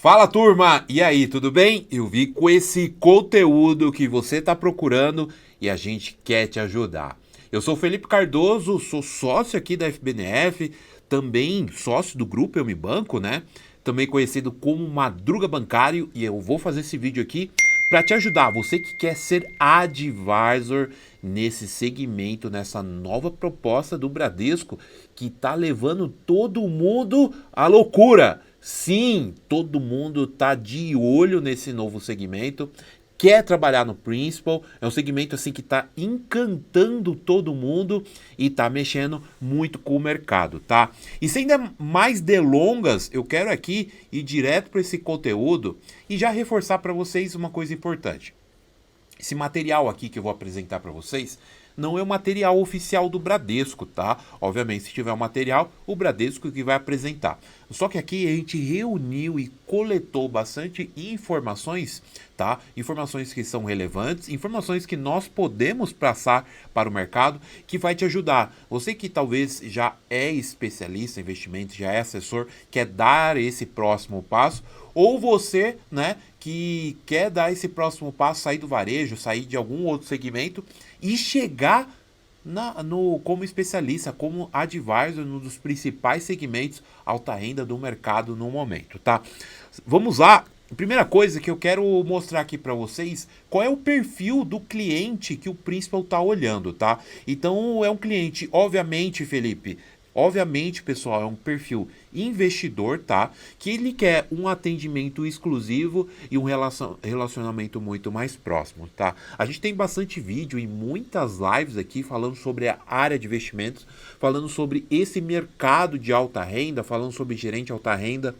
Fala turma, e aí, tudo bem? Eu vi com esse conteúdo que você está procurando e a gente quer te ajudar. Eu sou Felipe Cardoso, sou sócio aqui da FBNF, também sócio do grupo Eu Me Banco, né? Também conhecido como Madruga Bancário, e eu vou fazer esse vídeo aqui para te ajudar, você que quer ser advisor nesse segmento, nessa nova proposta do Bradesco, que tá levando todo mundo à loucura. Sim, todo mundo tá de olho nesse novo segmento, quer trabalhar no Principal, é um segmento assim que tá encantando todo mundo e tá mexendo muito com o mercado, tá? E sem mais delongas, eu quero aqui ir direto para esse conteúdo e já reforçar para vocês uma coisa importante. Esse material aqui que eu vou apresentar para vocês não é o material oficial do Bradesco, tá? Obviamente, se tiver um material, o Bradesco que vai apresentar. Só que aqui a gente reuniu e coletou bastante informações, tá? Informações que são relevantes, informações que nós podemos passar para o mercado, que vai te ajudar. Você que talvez já é especialista em investimentos, já é assessor, quer dar esse próximo passo, ou você, né, que quer dar esse próximo passo, sair do varejo, sair de algum outro segmento e chegar como especialista, como advisor num dos principais segmentos alta renda do mercado no momento, tá? Vamos lá. Primeira coisa que eu quero mostrar aqui para vocês, qual é o perfil do cliente que o Principal está olhando, tá? Então é um cliente, obviamente, Felipe, obviamente, pessoal, é um perfil investidor, tá? Que ele quer um atendimento exclusivo e um relacionamento muito mais próximo, tá? A gente tem bastante vídeo e muitas lives aqui falando sobre a área de investimentos, falando sobre esse mercado de alta renda, falando sobre gerente alta renda.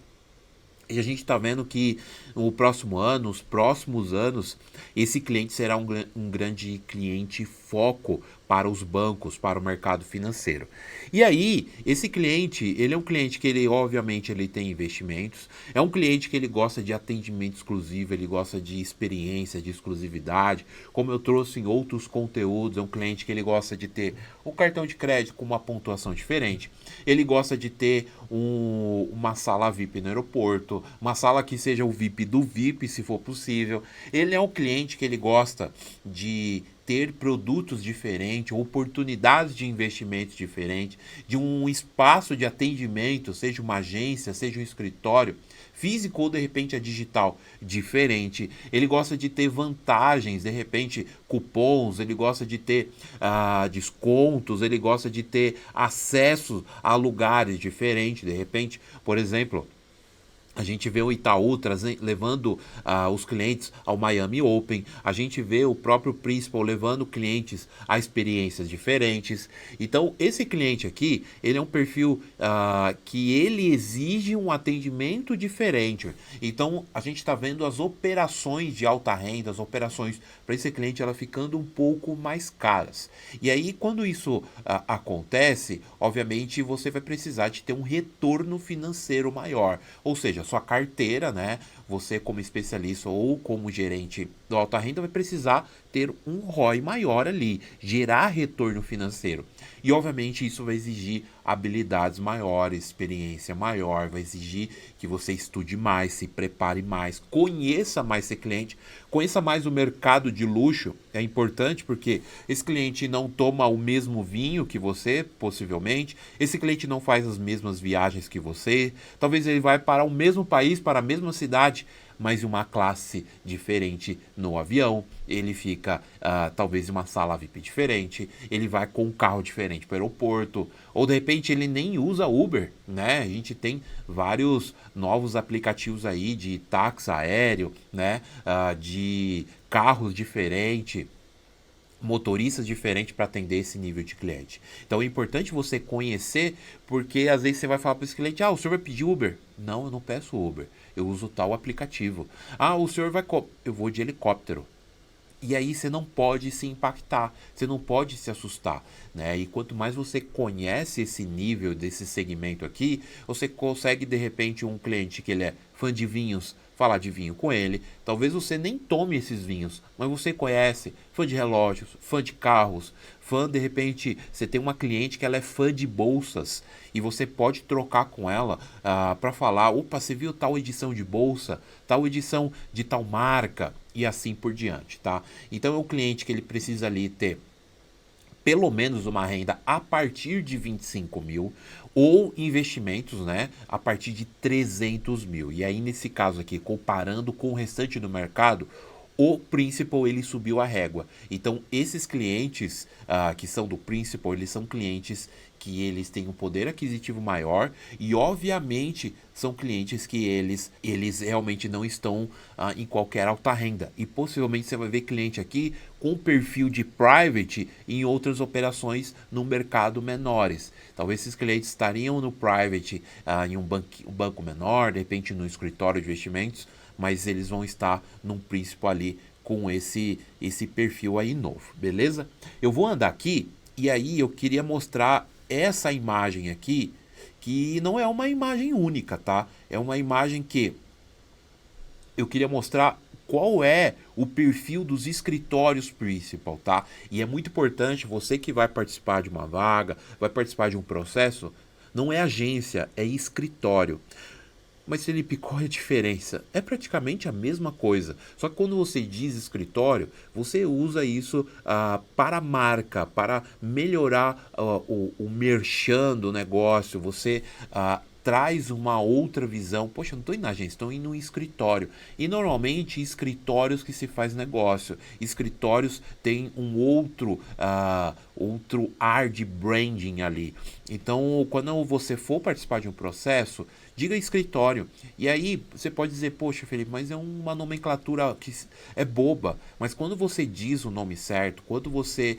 E a gente está vendo que no próximo ano, os próximos anos, esse cliente será um grande cliente foco para os bancos, para o mercado financeiro. E aí, esse cliente, ele é um cliente que ele, obviamente, ele tem investimentos, é um cliente que ele gosta de atendimento exclusivo, ele gosta de experiência, de exclusividade, como eu trouxe em outros conteúdos, é um cliente que ele gosta de ter um cartão de crédito com uma pontuação diferente, ele gosta de ter uma sala VIP no aeroporto, uma sala que seja o VIP do VIP, se for possível. Ele é um cliente que ele gosta de ter produtos diferentes, oportunidades de investimentos diferentes, de um espaço de atendimento, seja uma agência, seja um escritório, físico ou de repente é digital, diferente. Ele gosta de ter vantagens, de repente cupons, ele gosta de ter descontos, ele gosta de ter acesso a lugares diferentes, de repente, por exemplo. A gente vê o Itaú levando os clientes ao Miami Open. A gente vê o próprio Principal levando clientes a experiências diferentes. Então, esse cliente aqui, ele é um perfil que ele exige um atendimento diferente. Então, a gente está vendo as operações de alta renda, as operações para esse cliente, ela ficando um pouco mais caras. E aí, quando isso acontece, obviamente, você vai precisar de ter um retorno financeiro maior. Ou seja, sua carteira, né? Você como especialista ou como gerente do alta renda vai precisar ter um ROI maior ali, gerar retorno financeiro. E obviamente isso vai exigir habilidades maiores, experiência maior, vai exigir que você estude mais, se prepare mais, conheça mais esse cliente, conheça mais o mercado de luxo. É importante porque esse cliente não toma o mesmo vinho que você, possivelmente. Esse cliente não faz as mesmas viagens que você. Talvez ele vai para o mesmo país, para a mesma cidade, mas em uma classe diferente no avião. Ele fica talvez em uma sala VIP diferente. Ele vai com um carro diferente para o aeroporto. Ou de repente ele nem usa Uber, né? A gente tem vários novos aplicativos aí de táxi aéreo, né? De carros diferentes, motoristas diferentes para atender esse nível de cliente. Então é importante você conhecer, porque às vezes você vai falar para esse cliente: o senhor vai pedir Uber? Não, eu não peço Uber. Eu uso tal aplicativo. O senhor vai. Eu vou de helicóptero. E aí você não pode se impactar, você não pode se assustar, né? E quanto mais você conhece esse nível desse segmento aqui, você consegue de repente um cliente que ele é fã de vinhos, falar de vinho com ele. Talvez você nem tome esses vinhos, mas você conhece, fã de relógios, fã de carros, fã de repente, você tem uma cliente que ela é fã de bolsas e você pode trocar com ela para falar, opa, você viu tal edição de bolsa, tal edição de tal marca e assim por diante, tá? Então é um cliente que ele precisa ali ter pelo menos uma renda a partir de 25 mil ou investimentos, né, a partir de 300 mil. E aí nesse caso aqui, comparando com o restante do mercado, o Principal ele subiu a régua. Então esses clientes que são do Principal, eles são clientes que eles têm um poder aquisitivo maior e obviamente são clientes que eles realmente não estão em qualquer alta renda. E possivelmente você vai ver cliente aqui com perfil de private em outras operações no mercado menores. Talvez esses clientes estariam no private em um banco menor, de repente no escritório de investimentos, mas eles vão estar num Principal ali com esse perfil aí novo, beleza? Eu vou andar aqui e aí eu queria mostrar essa imagem aqui, que não é uma imagem única, tá? É uma imagem que eu queria mostrar qual é o perfil dos escritórios Principal, tá? E é muito importante, você que vai participar de uma vaga, vai participar de um processo, não é agência, é escritório. Mas Felipe, qual é a diferença? É praticamente a mesma coisa. Só que quando você diz escritório, você usa isso para marca, para melhorar o merchan do negócio. Você traz uma outra visão. Poxa, eu não estou indo na agência, estou indo no escritório. E normalmente escritórios que se faz negócio. Escritórios têm um outro ar de branding ali. Então, quando você for participar de um processo, diga escritório. E aí você pode dizer, poxa, Felipe, mas é uma nomenclatura que é boba. Mas quando você diz o nome certo, quando você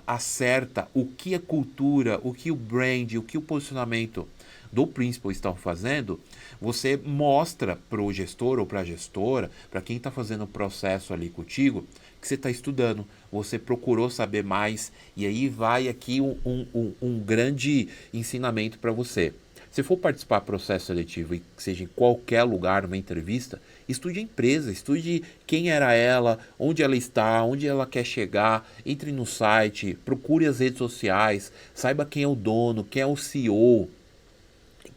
acerta o que a cultura, o que o brand, o que o posicionamento do Principal estão fazendo, você mostra para o gestor ou para a gestora, para quem está fazendo o processo ali contigo, que você está estudando, você procurou saber mais, e aí vai aqui um grande ensinamento para você. Se for participar do processo seletivo e seja em qualquer lugar, numa entrevista, estude a empresa, estude quem era ela, onde ela está, onde ela quer chegar, entre no site, procure as redes sociais, saiba quem é o dono, quem é o CEO,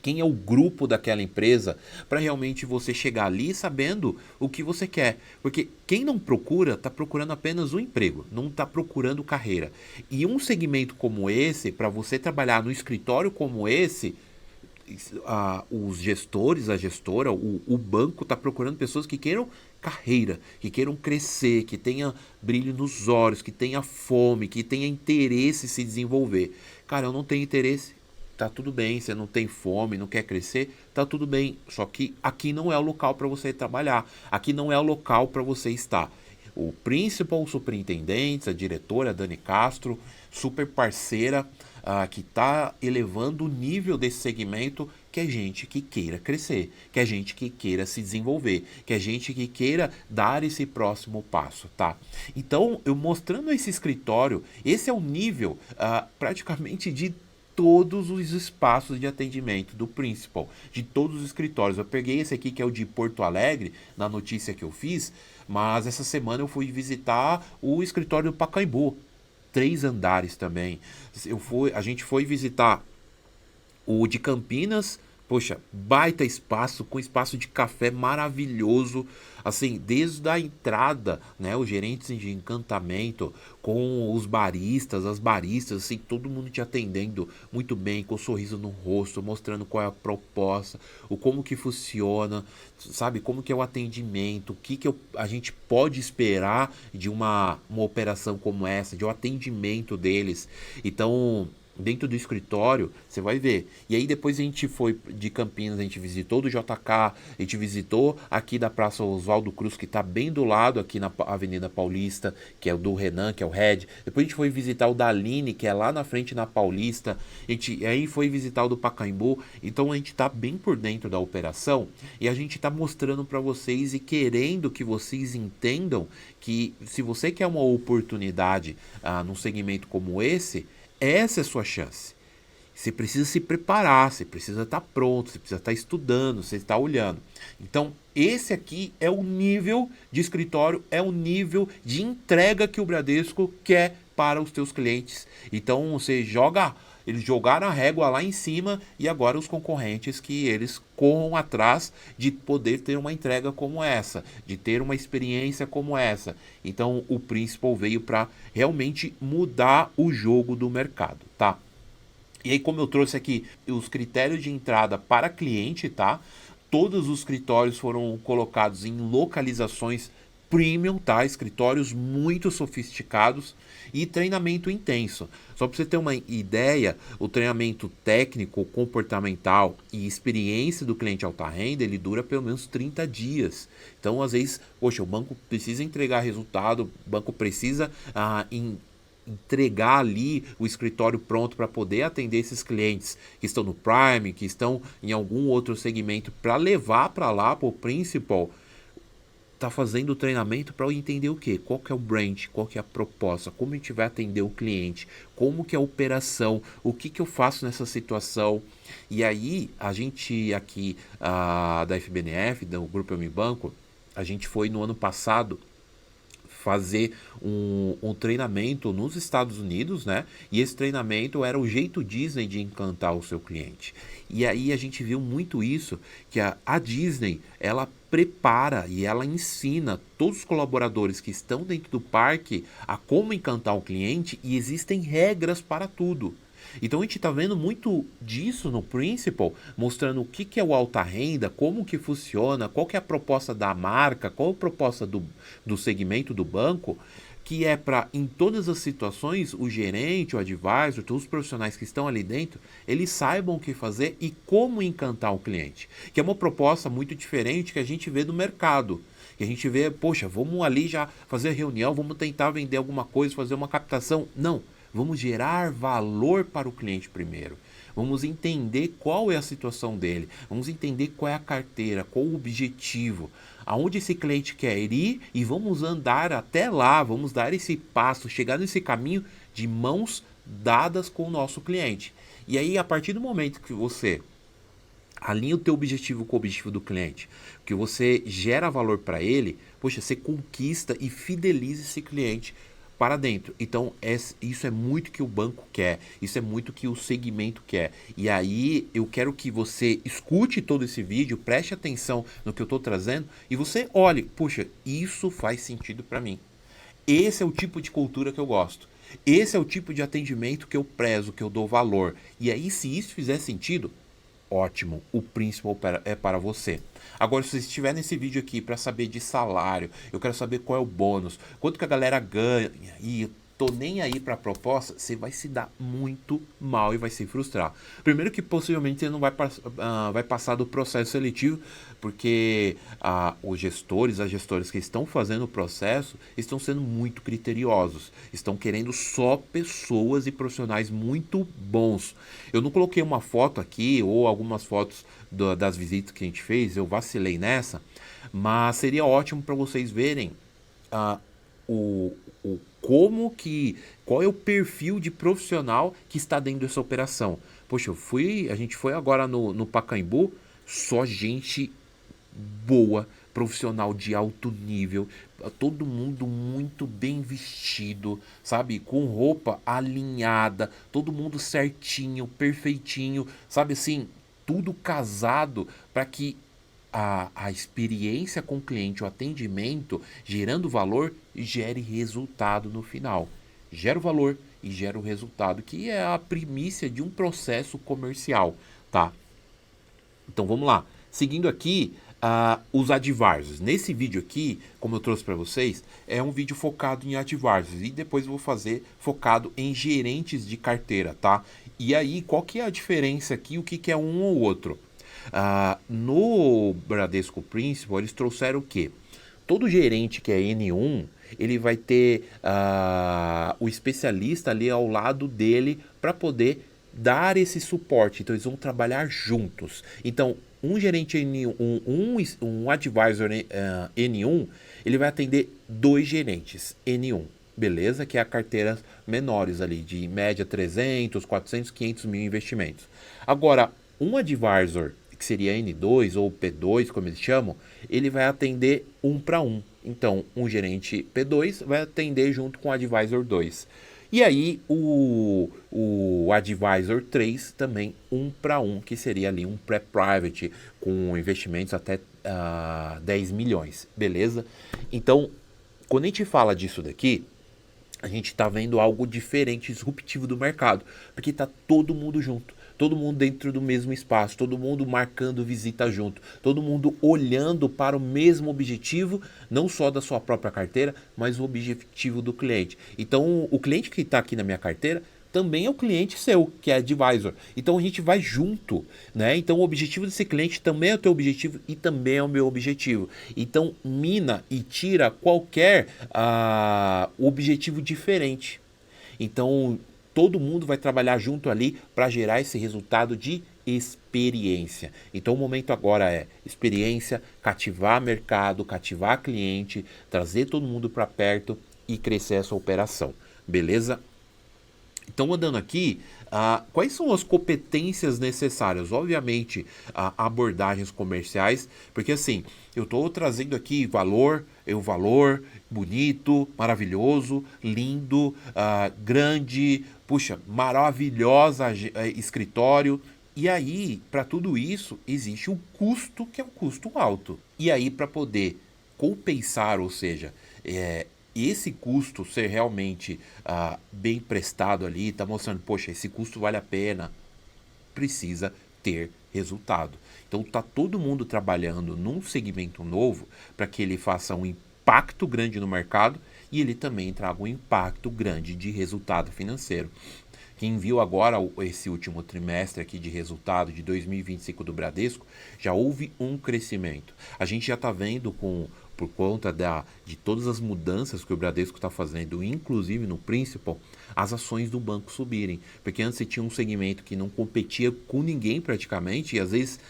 quem é o grupo daquela empresa, para realmente você chegar ali sabendo o que você quer. Porque quem não procura, está procurando apenas um emprego, não está procurando carreira. E um segmento como esse, para você trabalhar no escritório como esse, os gestores, a gestora, o banco está procurando pessoas que queiram carreira, que queiram crescer, que tenha brilho nos olhos, que tenha fome, que tenha interesse em se desenvolver. Cara, eu não tenho interesse, tá tudo bem, você não tem fome, não quer crescer, tá tudo bem. Só que aqui não é o local para você trabalhar, aqui não é o local para você estar. O principal, superintendente, a diretora Dani Castro, super parceira, que está elevando o nível desse segmento, que é gente que queira crescer, que é gente que queira se desenvolver, que é gente que queira dar esse próximo passo, tá? Então, eu mostrando esse escritório, esse é o nível praticamente de todos os espaços de atendimento do Principal, de todos os escritórios. Eu peguei esse aqui que é o de Porto Alegre, na notícia que eu fiz, mas essa semana eu fui visitar o escritório do Pacaembu, 3 andares também. A gente foi visitar o de Campinas, poxa, baita espaço, com espaço de café maravilhoso, assim, desde a entrada, né, os gerentes de encantamento, com os baristas, as baristas, assim, todo mundo te atendendo muito bem, com um sorriso no rosto, mostrando qual é a proposta, o como que funciona, sabe, como que é o atendimento, o que que a gente pode esperar de uma operação como essa, de um atendimento deles. Então, dentro do escritório, você vai ver. E aí depois a gente foi de Campinas, a gente visitou do JK, a gente visitou aqui da Praça Oswaldo Cruz, que está bem do lado aqui na Avenida Paulista, que é o do Renan, que é o Red. Depois a gente foi visitar o da Aline, que é lá na frente na Paulista. E aí foi visitar o do Pacaembu. Então a gente está bem por dentro da operação e a gente está mostrando para vocês e querendo que vocês entendam que se você quer uma oportunidade num segmento como esse, essa é a sua chance. Você precisa se preparar, você precisa estar pronto, você precisa estar estudando, você está olhando. Então, esse aqui é o nível de escritório, é o nível de entrega que o Bradesco quer para os teus clientes. Então, eles jogaram a régua lá em cima e agora os concorrentes que eles corram atrás de poder ter uma entrega como essa, de ter uma experiência como essa. Então, o Principal veio para realmente mudar o jogo do mercado, tá? E aí, como eu trouxe aqui os critérios de entrada para cliente, tá? Todos os escritórios foram colocados em localizações premium, tá? Escritórios muito sofisticados e treinamento intenso. Só para você ter uma ideia, o treinamento técnico, comportamental e experiência do cliente alta renda, ele dura pelo menos 30 dias. Então, às vezes, poxa, o banco precisa entregar resultado, o banco precisa entregar ali o escritório pronto para poder atender esses clientes que estão no Prime, que estão em algum outro segmento, para levar para lá, para o Principal, tá fazendo o treinamento para entender o quê? Qual que é o brand, qual que é a proposta, como a gente vai atender o cliente, como que é a operação, o que que eu faço nessa situação. E aí, a gente aqui da FBNF, do Grupo Amibanco, Banco, a gente foi no ano passado fazer um treinamento nos Estados Unidos, né? E esse treinamento era o jeito Disney de encantar o seu cliente. E aí a gente viu muito isso, que a Disney, ela prepara e ela ensina todos os colaboradores que estão dentro do parque a como encantar o cliente e existem regras para tudo. Então a gente está vendo muito disso no Principal, mostrando o que é o alta renda, como que funciona, qual que é a proposta da marca, qual a proposta do segmento do banco, que é para, em todas as situações, o gerente, o advisor, todos os profissionais que estão ali dentro, eles saibam o que fazer e como encantar o cliente. Que é uma proposta muito diferente que a gente vê no mercado. Que a gente vê, poxa, vamos ali já fazer reunião, vamos tentar vender alguma coisa, fazer uma captação. Não. Vamos gerar valor para o cliente primeiro. Vamos entender qual é a situação dele. Vamos entender qual é a carteira, qual o objetivo, aonde esse cliente quer ir e vamos andar até lá, vamos dar esse passo, chegar nesse caminho de mãos dadas com o nosso cliente. E aí, a partir do momento que você alinha o teu objetivo com o objetivo do cliente, que você gera valor para ele, poxa, você conquista e fideliza esse cliente para dentro. Então, isso é muito que o banco quer, isso é muito que o segmento quer. E aí, eu quero que você escute todo esse vídeo, preste atenção no que eu estou trazendo e você olhe, puxa, isso faz sentido para mim. Esse é o tipo de cultura que eu gosto. Esse é o tipo de atendimento que eu prezo, que eu dou valor. E aí, se isso fizer sentido, ótimo, o Principal é para você. Agora, se você estiver nesse vídeo aqui para saber de salário, eu quero saber qual é o bônus, quanto que a galera ganha, e eu tô nem aí para a proposta, você vai se dar muito mal e vai se frustrar. Primeiro que possivelmente você não vai passar do processo seletivo, porque os gestores, as gestoras que estão fazendo o processo, estão sendo muito criteriosos, estão querendo só pessoas e profissionais muito bons. Eu não coloquei uma foto aqui, ou algumas fotos das visitas que a gente fez, eu vacilei nessa, mas seria ótimo para vocês verem qual é o perfil de profissional que está dentro dessa operação. Poxa, a gente foi agora no Pacaembu, só gente boa, profissional de alto nível, todo mundo muito bem vestido, sabe? Com roupa alinhada, todo mundo certinho, perfeitinho, sabe assim? Tudo casado para que a experiência com o cliente, o atendimento, gerando valor, gere resultado no final. Gera o valor e gera o resultado, que é a primícia de um processo comercial, tá? Então vamos lá. Seguindo aqui, os advisors. Nesse vídeo aqui, como eu trouxe para vocês, é um vídeo focado em advisors e depois eu vou fazer focado em gerentes de carteira, tá? E aí, qual que é a diferença aqui, o que, que é um ou outro? No Bradesco Principal, eles trouxeram o quê? Todo gerente que é N1, ele vai ter o especialista ali ao lado dele para poder dar esse suporte. Então, eles vão trabalhar juntos. Então, um gerente N1, um advisor N1, ele vai atender 2 gerentes N1. Beleza? Que é a carteira menores ali, de média 300, 400, 500 mil investimentos. Agora, um advisor, que seria N2 ou P2, como eles chamam, ele vai atender 1 para 1. Então, um gerente P2 vai atender junto com o advisor 2. E aí, o advisor 3 também 1 para 1, que seria ali um pré-private com investimentos até 10 milhões, beleza? Então, quando a gente fala disso daqui, a gente está vendo algo diferente, disruptivo do mercado, porque está todo mundo junto, todo mundo dentro do mesmo espaço, todo mundo marcando visita junto, todo mundo olhando para o mesmo objetivo, não só da sua própria carteira, mas o objetivo do cliente. Então, o cliente que está aqui na minha carteira também é o cliente seu, que é advisor. Então a gente vai junto, né? Então o objetivo desse cliente também é o teu objetivo e também é o meu objetivo. Então mina e tira qualquer objetivo diferente. Então todo mundo vai trabalhar junto ali para gerar esse resultado de experiência. Então o momento agora é experiência, cativar mercado, cativar cliente, trazer todo mundo para perto e crescer essa operação. Beleza? Então, andando aqui, quais são as competências necessárias? Obviamente, abordagens comerciais, porque assim, eu estou trazendo aqui valor, bonito, maravilhoso, lindo, grande, puxa, maravilhosa escritório. E aí, para tudo isso, existe um custo que é um custo alto. E aí, para poder compensar, ou seja, esse custo ser realmente bem prestado ali, está mostrando, poxa, esse custo vale a pena, precisa ter resultado. Então está todo mundo trabalhando num segmento novo para que ele faça um impacto grande no mercado e ele também traga um impacto grande de resultado financeiro. Quem viu agora esse último trimestre aqui de resultado de 2025 do Bradesco, já houve um crescimento. A gente já está vendo por conta de todas as mudanças que o Bradesco está fazendo, inclusive no Principal, as ações do banco subirem. Porque antes você tinha um segmento que não competia com ninguém praticamente, e às vezes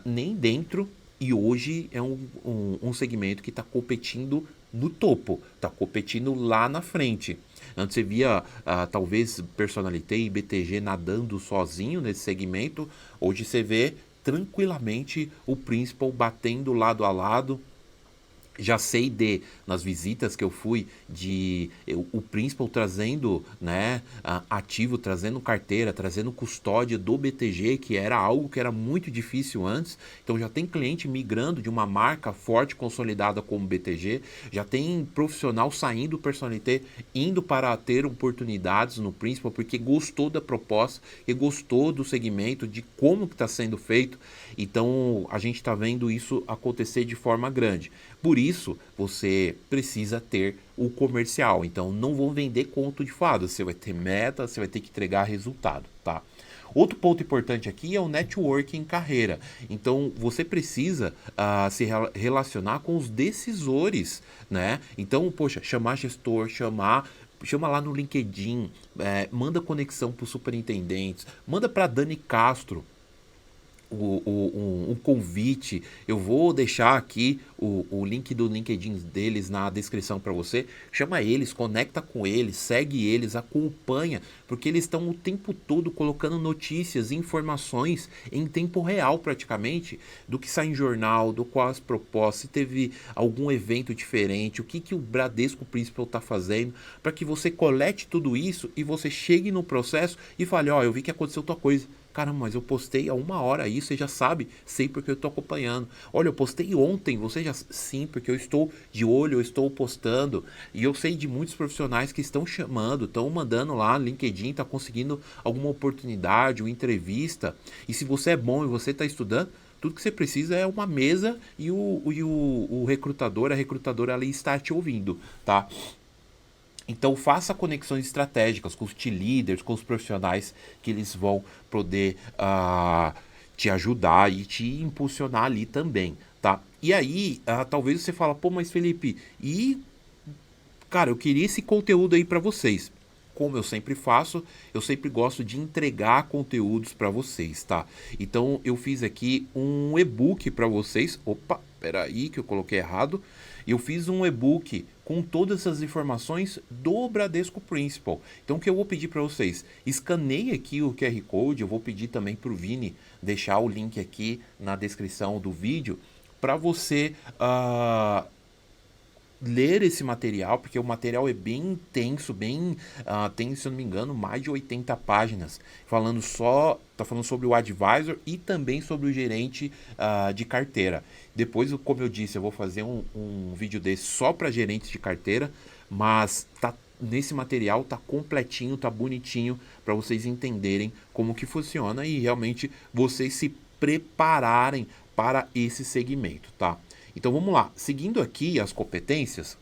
nem dentro, e hoje é um segmento que está competindo no topo, está competindo lá na frente. Antes você via talvez Personalité e BTG nadando sozinho nesse segmento, hoje você vê tranquilamente o Principal batendo lado a lado. Já sei nas visitas que eu fui, o Principal trazendo, né, ativo, trazendo carteira, trazendo custódia do BTG, que era algo que era muito difícil antes. Então já tem cliente migrando de uma marca forte, consolidada como BTG, já tem profissional saindo do Personalité, indo para ter oportunidades no Principal, porque gostou da proposta e gostou do segmento, de como que está sendo feito. Então a gente está vendo isso acontecer de forma grande. Por isso, você precisa ter o comercial. Então, não vão vender conto de fadas. Você vai ter meta, você vai ter que entregar resultado, tá? Outro ponto importante aqui é o networking em carreira. Então, você precisa se relacionar com os decisores, né? Então, poxa, chamar gestor, chama lá no LinkedIn, manda conexão para os superintendentes, manda para Dani Castro um convite. Eu vou deixar aqui o link do LinkedIn deles na descrição para você. Chama eles, conecta com eles, segue eles, acompanha, porque eles estão o tempo todo colocando notícias, informações em tempo real praticamente, do que sai em jornal, do qual as propostas, se teve algum evento diferente, o que o Bradesco Principal está fazendo, para que você colete tudo isso e você chegue no processo e fale, ó, eu vi que aconteceu tua coisa. Caramba, mas eu postei há 1 hora isso, você já sabe? Sei porque eu estou acompanhando. Olha, eu postei ontem, você já... Sim, porque eu estou de olho, eu estou postando. E eu sei de muitos profissionais que estão chamando, estão mandando lá no LinkedIn, está conseguindo alguma oportunidade, uma entrevista. E se você é bom e você está estudando, Tudo que você precisa é uma mesa e o recrutador, a recrutadora ali está te ouvindo, tá? Então faça conexões estratégicas com os team leaders, com os profissionais que eles vão poder te ajudar e te impulsionar ali também, tá? E aí, talvez você fala, pô, mas Felipe, cara, eu queria esse conteúdo aí para vocês. Como eu sempre faço, eu sempre gosto de entregar conteúdos para vocês, tá? Então eu fiz aqui um e-book para vocês. Opa, peraí que eu coloquei errado. Eu fiz um e-book com todas essas informações do Bradesco Principal. Então o que eu vou pedir para vocês? Escaneie aqui o QR Code. Eu vou pedir também para o Vini deixar o link aqui na descrição do vídeo para você ler esse material, porque o material é bem intenso, tem, se eu não me engano, mais de 80 páginas, tá falando sobre o advisor e também sobre o gerente de carteira. Depois, como eu disse, eu vou fazer um vídeo desse só para gerentes de carteira, mas nesse material tá completinho, tá bonitinho, para vocês entenderem como que funciona e realmente vocês se prepararem para esse segmento, tá? Então vamos lá, seguindo aqui as competências,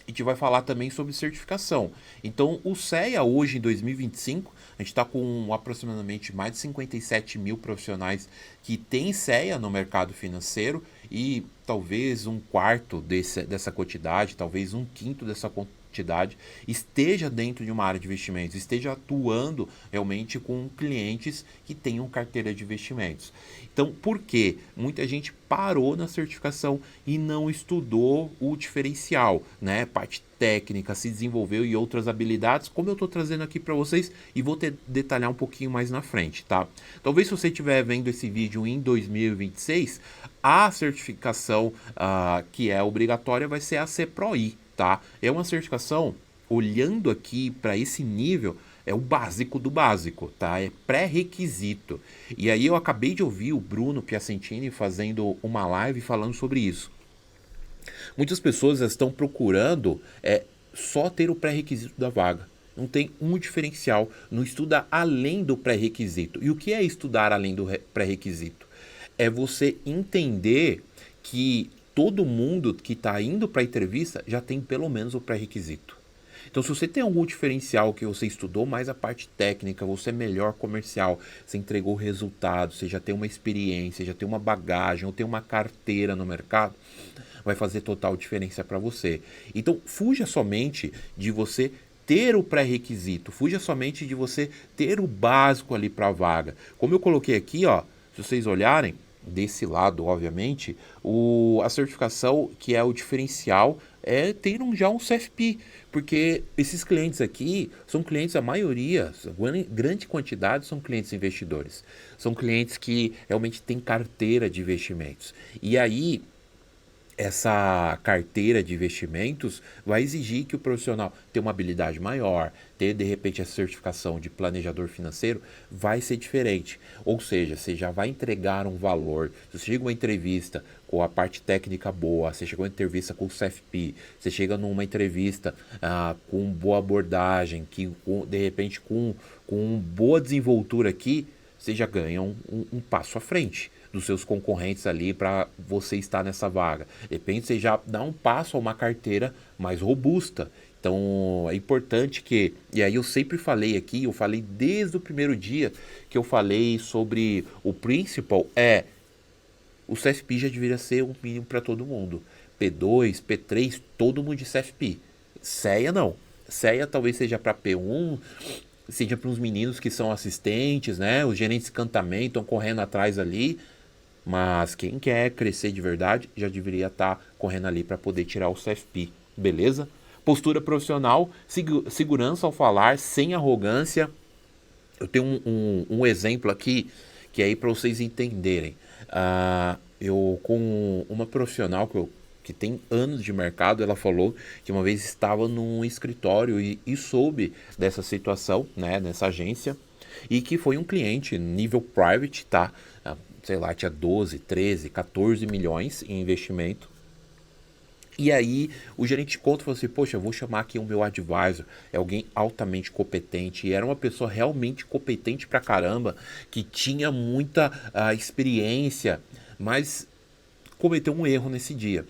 a gente vai falar também sobre certificação. Então o CEA hoje em 2025, a gente está com aproximadamente mais de 57 mil profissionais que têm CEA no mercado financeiro e talvez um quarto dessa quantidade, talvez um quinto dessa quantidade esteja dentro de uma área de investimentos, esteja atuando realmente com clientes que tenham carteira de investimentos. Então, por quê? Muita gente parou na certificação e não estudou o diferencial, né? Parte técnica, se desenvolveu e outras habilidades, como eu estou trazendo aqui para vocês e vou detalhar um pouquinho mais na frente, tá? Talvez se você estiver vendo esse vídeo em 2026, a certificação que é obrigatória vai ser a CPROI, tá? É uma certificação, olhando aqui para esse nível, é o básico do básico, tá? É pré-requisito. E aí eu acabei de ouvir o Bruno Piacentini fazendo uma live falando sobre isso. Muitas pessoas estão procurando só ter o pré-requisito da vaga. Não tem um diferencial, não estuda além do pré-requisito. E o que é estudar além do pré-requisito? É você entender que todo mundo que está indo para a entrevista já tem pelo menos o pré-requisito. Então, se você tem algum diferencial que você estudou mais a parte técnica, você é melhor comercial, você entregou resultados, você já tem uma experiência, já tem uma bagagem, ou tem uma carteira no mercado, vai fazer total diferença para você. Então, fuja somente de você ter o pré-requisito, fuja somente de você ter o básico ali para a vaga. Como eu coloquei aqui, ó, se vocês olharem, desse lado, obviamente, a certificação que é o diferencial é ter já um CFP, porque esses clientes aqui são clientes, a maioria, grande quantidade são clientes investidores, são clientes que realmente têm carteira de investimentos. E aí, essa carteira de investimentos vai exigir que o profissional tenha uma habilidade maior, ter de repente a certificação de planejador financeiro vai ser diferente. Ou seja, você já vai entregar um valor. Se você chega uma entrevista com a parte técnica boa, você chega uma entrevista com o CFP, você chega numa entrevista com boa abordagem, de repente com boa desenvoltura aqui, você já ganha um passo à frente dos seus concorrentes ali para você estar nessa vaga. De repente você já dá um passo a uma carteira mais robusta. Então é importante que, e aí eu sempre falei aqui, eu falei desde o primeiro dia que eu falei sobre o principal, o CFP já deveria ser um mínimo para todo mundo. P2, P3, todo mundo de CFP. CEA não. CEA talvez seja para P1, seja para uns meninos que são assistentes, né? Os gerentes de encantamento estão correndo atrás ali. Mas quem quer crescer de verdade já deveria estar correndo ali para poder tirar o CFP, beleza? Postura profissional, segurança ao falar, sem arrogância. Eu tenho um exemplo aqui que é aí para vocês entenderem. Eu com uma profissional que tem anos de mercado, ela falou que uma vez estava num escritório e soube dessa situação, né, nessa agência, e que foi um cliente nível private, tá? Sei lá, tinha 12, 13, 14 milhões em investimento. E aí o gerente de conta falou assim, poxa, eu vou chamar aqui o meu advisor, é alguém altamente competente, e era uma pessoa realmente competente pra caramba, que tinha muita experiência, mas cometeu um erro nesse dia.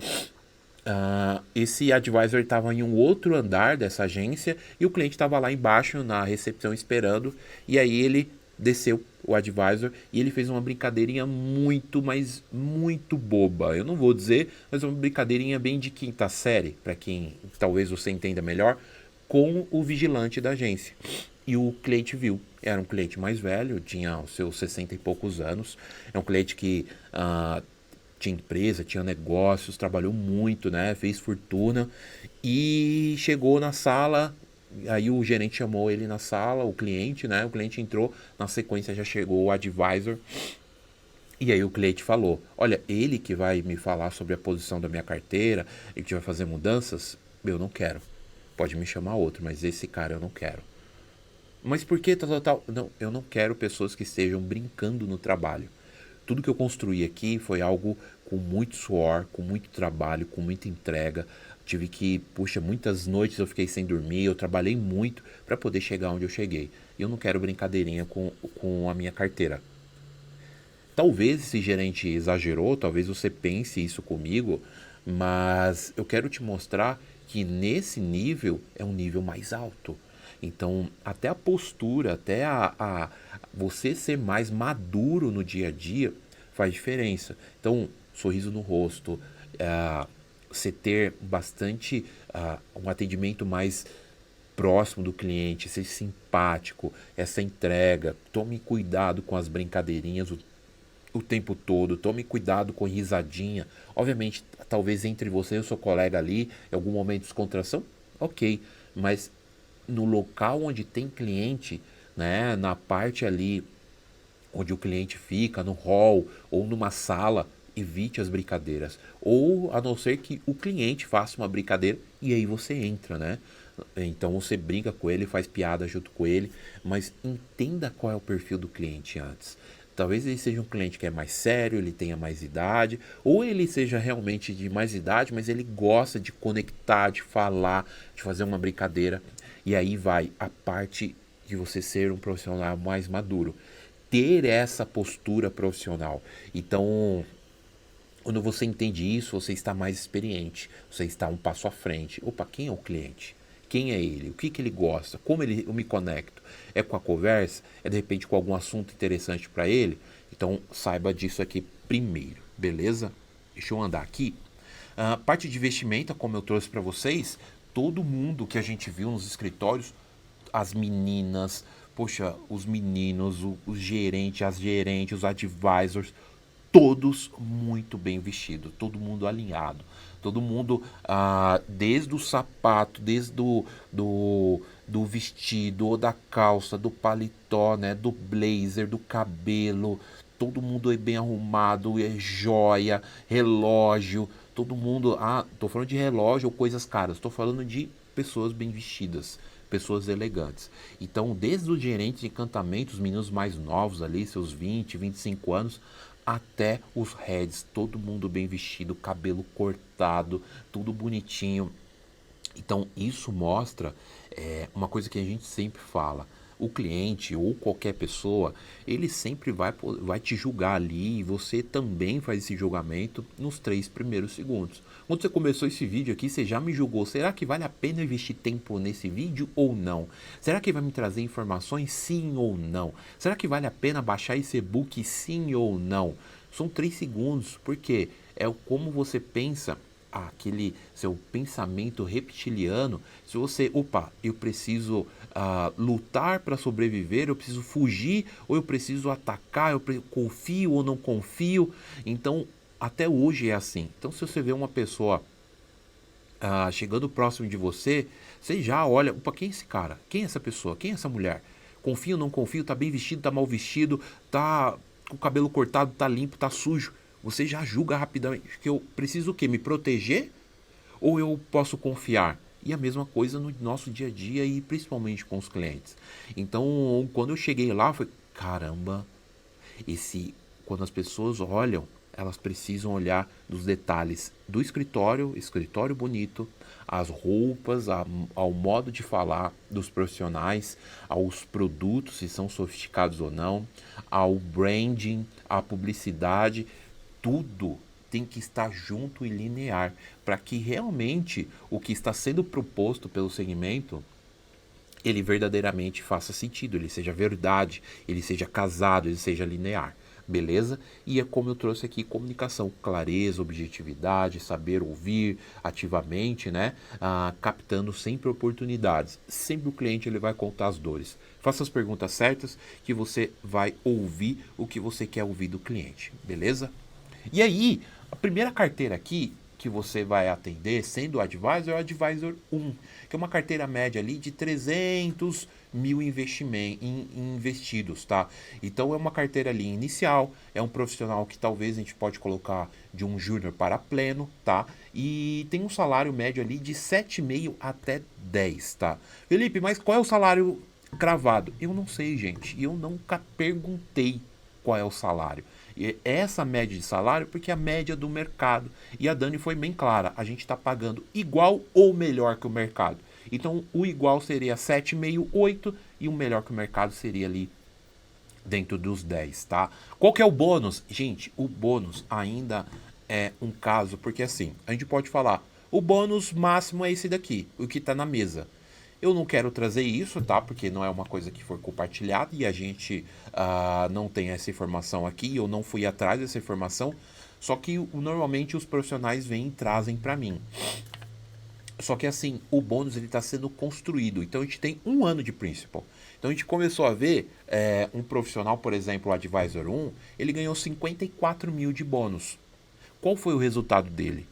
Esse advisor estava em um outro andar dessa agência e o cliente estava lá embaixo na recepção esperando. E aí ele desceu, o advisor, e ele fez uma brincadeirinha muito, mas muito boba. Eu não vou dizer, mas uma brincadeirinha bem de quinta série, para quem talvez você entenda melhor, com o vigilante da agência. E o cliente viu. Era um cliente mais velho, tinha os seus 60 e poucos anos. É um cliente que tinha empresa, tinha negócios, trabalhou muito, né? Fez fortuna e chegou na sala. Aí o gerente chamou ele na sala, o cliente, né? O cliente entrou, na sequência já chegou o advisor. E aí o cliente falou: olha, ele que vai me falar sobre a posição da minha carteira, ele que vai fazer mudanças, eu não quero. Pode me chamar outro, mas esse cara eu não quero. Mas por que tal, tal, tal? Não, eu não quero pessoas que estejam brincando no trabalho. Tudo que eu construí aqui foi algo com muito suor, com muito trabalho, com muita entrega. Tive que, puxa, muitas noites eu fiquei sem dormir, eu trabalhei muito para poder chegar onde eu cheguei. E eu não quero brincadeirinha com a minha carteira. Talvez esse gerente exagerou, talvez você pense isso comigo, mas eu quero te mostrar que nesse nível é um nível mais alto. Então, até a postura, até você ser mais maduro no dia a dia faz diferença. Então, sorriso no rosto, você ter bastante um atendimento mais próximo do cliente, ser simpático, essa entrega, tome cuidado com as brincadeirinhas o tempo todo, tome cuidado com risadinha. Obviamente, talvez entre você e o seu colega ali, em algum momento de descontração, ok, mas no local onde tem cliente, né, na parte ali onde o cliente fica, no hall ou numa sala, evite as brincadeiras. Ou a não ser que o cliente faça uma brincadeira e aí você entra, né? Então você brinca com ele, faz piada junto com ele, mas entenda qual é o perfil do cliente antes. Talvez ele seja um cliente que é mais sério, ele tenha mais idade, ou ele seja realmente de mais idade, mas ele gosta de conectar, de falar, de fazer uma brincadeira. E aí vai a parte de você ser um profissional mais maduro, ter essa postura profissional. Então, quando você entende isso, você está mais experiente, você está um passo à frente. Opa, quem é o cliente? Quem é ele? O que, que ele gosta? Como eu me conecto? É com a conversa? É de repente com algum assunto interessante para ele? Então saiba disso aqui primeiro, beleza? Deixa eu andar aqui. Parte de vestimenta, como eu trouxe para vocês, todo mundo que a gente viu nos escritórios, as meninas, poxa, os meninos, os gerentes, as gerentes, os advisors, todos muito bem vestidos, todo mundo alinhado, todo mundo, desde o sapato, desde do vestido, ou da calça, do paletó, né, do blazer, do cabelo, todo mundo é bem arrumado, é joia, relógio, todo mundo, tô falando de relógio ou coisas caras, tô falando de pessoas bem vestidas, pessoas elegantes. Então, desde o gerente de encantamento, os meninos mais novos ali, seus 20, 25 anos, até os heads, todo mundo bem vestido, cabelo cortado, tudo bonitinho. Então, isso mostra uma coisa que a gente sempre fala. O cliente ou qualquer pessoa, ele sempre vai te julgar ali e você também faz esse julgamento nos 3 primeiros segundos. Quando você começou esse vídeo aqui, você já me julgou. Será que vale a pena investir tempo nesse vídeo ou não? Será que vai me trazer informações sim ou não? Será que vale a pena baixar esse e-book sim ou não? São 3 segundos, porque é como você pensa aquele seu pensamento reptiliano. Se você, opa, eu preciso lutar para sobreviver, eu preciso fugir ou eu preciso atacar, confio ou não confio. Então, até hoje é assim. Então, se você vê uma pessoa chegando próximo de você, você já olha, opa, quem é esse cara? Quem é essa pessoa? Quem é essa mulher? Confio ou não confio? Tá bem vestido, tá mal vestido, tá com o cabelo cortado, tá limpo, tá sujo. Você já julga rapidamente que eu preciso o quê? Me proteger ou eu posso confiar? E a mesma coisa no nosso dia a dia e principalmente com os clientes. Então, quando eu cheguei lá, foi caramba, esse quando as pessoas olham elas precisam olhar nos detalhes do escritório, escritório bonito, as roupas, ao modo de falar dos profissionais, aos produtos, se são sofisticados ou não, ao branding, à publicidade, tudo tem que estar junto e linear para que realmente o que está sendo proposto pelo segmento ele verdadeiramente faça sentido, ele seja verdade, ele seja casado, ele seja linear. Beleza? E é como eu trouxe aqui, comunicação, clareza, objetividade, saber ouvir ativamente, né? Captando sempre oportunidades. Sempre o cliente ele vai contar as dores. Faça as perguntas certas que você vai ouvir o que você quer ouvir do cliente. Beleza? E aí, a primeira carteira aqui que você vai atender, sendo o Advisor, é o Advisor 1, que é uma carteira média ali de 300 mil investidos, tá? Então é uma carteira ali inicial, é um profissional que talvez a gente pode colocar de um júnior para pleno, tá? E tem um salário médio ali de 7,5 até 10, tá? Felipe, mas qual é o salário cravado? Eu não sei, gente, e eu nunca perguntei qual é o salário. E essa média de salário, porque é a média do mercado. E a Dani foi bem clara, a gente está pagando igual ou melhor que o mercado. Então o igual seria 7,5, 8 e o melhor que o mercado seria ali dentro dos 10, tá? Qual que é o bônus? Gente, o bônus ainda é um caso, porque assim, a gente pode falar, o bônus máximo é esse daqui, o que está na mesa. Eu não quero trazer isso, tá? Porque não é uma coisa que foi compartilhada e a gente não tem essa informação aqui. Eu não fui atrás dessa informação. Só que normalmente os profissionais vêm e trazem para mim. Só que assim, o bônus ele está sendo construído. Então a gente tem um ano de principal. Então a gente começou a ver um profissional, por exemplo, o Advisor 1, ele ganhou 54 mil de bônus. Qual foi o resultado dele?